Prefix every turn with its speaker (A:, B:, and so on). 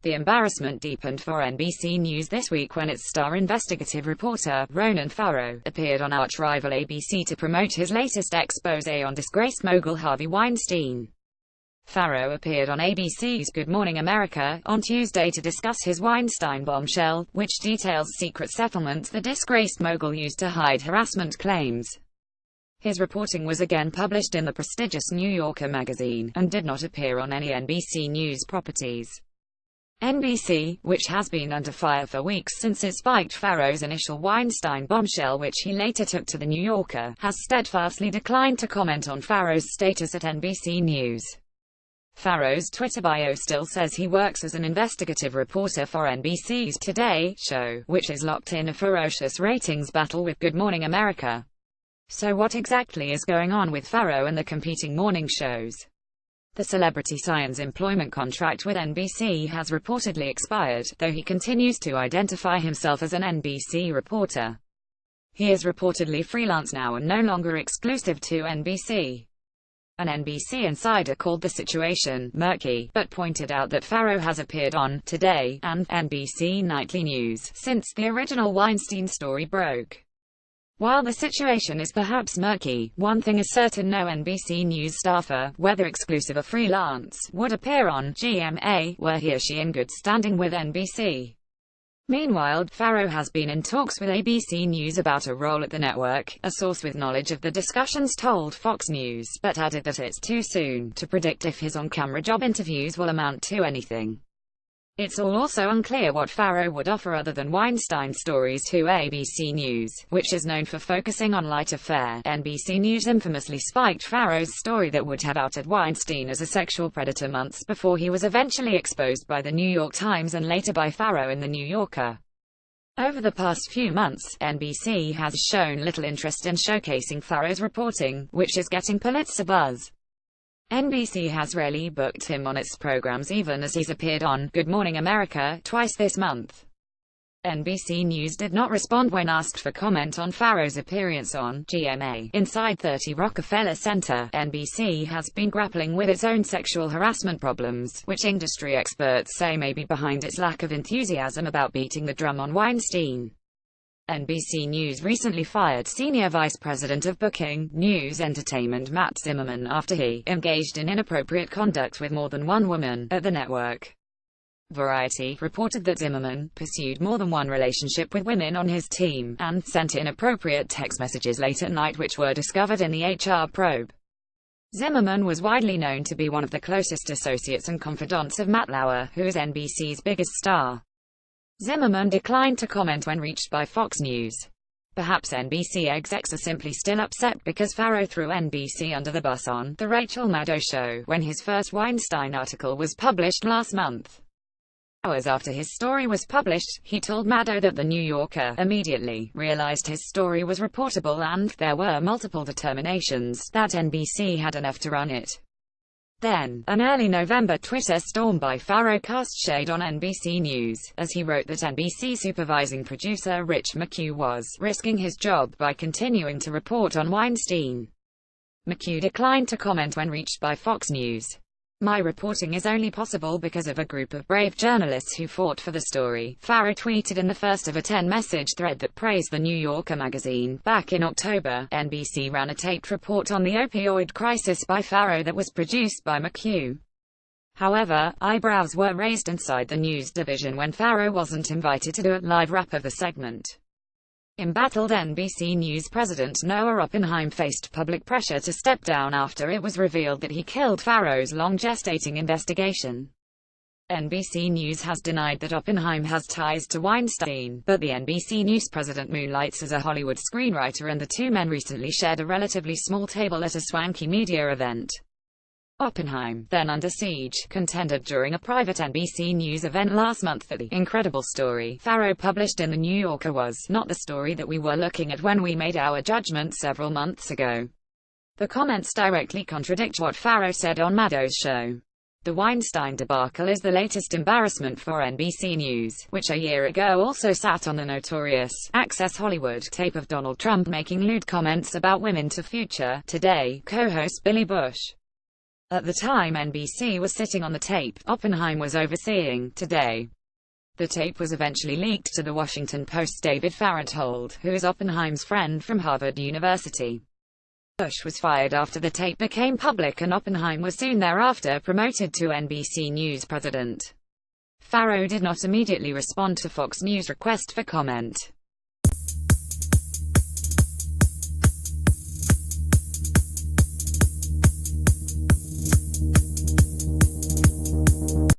A: The embarrassment deepened for NBC News this week when its star investigative reporter, Ronan Farrow, appeared on arch-rival ABC to promote his latest exposé on disgraced mogul Harvey Weinstein. Farrow appeared on ABC's Good Morning America on Tuesday to discuss his Weinstein bombshell, which details secret settlements the disgraced mogul used to hide harassment claims. His reporting was again published in the prestigious New Yorker magazine, and did not appear on any NBC News properties. NBC, which has been under fire for weeks since it spiked Farrow's initial Weinstein bombshell, which he later took to The New Yorker, has steadfastly declined to comment on Farrow's status at NBC News. Farrow's Twitter bio still says he works as an investigative reporter for NBC's Today show, which is locked in a ferocious ratings battle with Good Morning America. So what exactly is going on with Farrow and the competing morning shows? The celebrity science employment contract with NBC has reportedly expired, though he continues to identify himself as an NBC reporter. He is reportedly freelance now and no longer exclusive to NBC. An NBC insider called the situation murky, but pointed out that Farrow has appeared on Today and NBC Nightly News since the original Weinstein story broke. While the situation is perhaps murky, one thing is certain: no NBC News staffer, whether exclusive or freelance, would appear on GMA, were he or she in good standing with NBC. Meanwhile, Farrow has been in talks with ABC News about a role at the network. A source with knowledge of the discussions told Fox News, but added that it's too soon to predict if his on-camera job interviews will amount to anything. It's also unclear what Farrow would offer other than Weinstein stories to ABC News, which is known for focusing on lighter fare. NBC News infamously spiked Farrow's story that would have outed Weinstein as a sexual predator months before he was eventually exposed by the New York Times and later by Farrow in The New Yorker. Over the past few months, NBC has shown little interest in showcasing Farrow's reporting, which is getting Pulitzer buzz. NBC has rarely booked him on its programs, even as he's appeared on Good Morning America twice this month. NBC News did not respond when asked for comment on Farrow's appearance on GMA. Inside 30 Rockefeller Center, NBC has been grappling with its own sexual harassment problems, which industry experts say may be behind its lack of enthusiasm about beating the drum on Weinstein. NBC News recently fired Senior Vice President of Booking, News Entertainment Matt Zimmerman after he engaged in inappropriate conduct with more than one woman at the network. Variety reported that Zimmerman pursued more than one relationship with women on his team, and sent inappropriate text messages late at night which were discovered in the HR probe. Zimmerman was widely known to be one of the closest associates and confidants of Matt Lauer, who is NBC's biggest star. Zimmerman declined to comment when reached by Fox News. Perhaps NBC execs are simply still upset because Farrow threw NBC under the bus on The Rachel Maddow Show when his first Weinstein article was published last month. Hours after his story was published, he told Maddow that The New Yorker immediately realized his story was reportable and there were multiple determinations that NBC had enough to run it. Then, an early November Twitter storm by Farrow cast shade on NBC News, as he wrote that NBC supervising producer Rich McHugh was risking his job by continuing to report on Weinstein. McHugh declined to comment when reached by Fox News. "My reporting is only possible because of a group of brave journalists who fought for the story," Farrow tweeted in the first of a 10-message thread that praised The New Yorker magazine. Back in October, NBC ran a taped report on the opioid crisis by Farrow that was produced by McHugh. However, eyebrows were raised inside the news division when Farrow wasn't invited to do a live wrap of the segment. Embattled NBC News president Noah Oppenheim faced public pressure to step down after it was revealed that he killed Farrow's long-gestating investigation. NBC News has denied that Oppenheim has ties to Weinstein, but the NBC News president moonlights as a Hollywood screenwriter, and the two men recently shared a relatively small table at a swanky media event. Oppenheim, then under siege, contended during a private NBC News event last month that the incredible story Farrow published in The New Yorker was not the story that we were looking at when we made our judgment several months ago. The comments directly contradict what Farrow said on Maddow's show. The Weinstein debacle is the latest embarrassment for NBC News, which a year ago also sat on the notorious Access Hollywood tape of Donald Trump making lewd comments about women to future Today co-host Billy Bush. At the time NBC was sitting on the tape Oppenheim was overseeing. Today, the tape was eventually leaked to the Washington Post's David Fahrenthold, who is Oppenheim's friend from Harvard University. Bush was fired after the tape became public, and Oppenheim was soon thereafter promoted to NBC News president. Farrow did not immediately respond to Fox News' request for comment.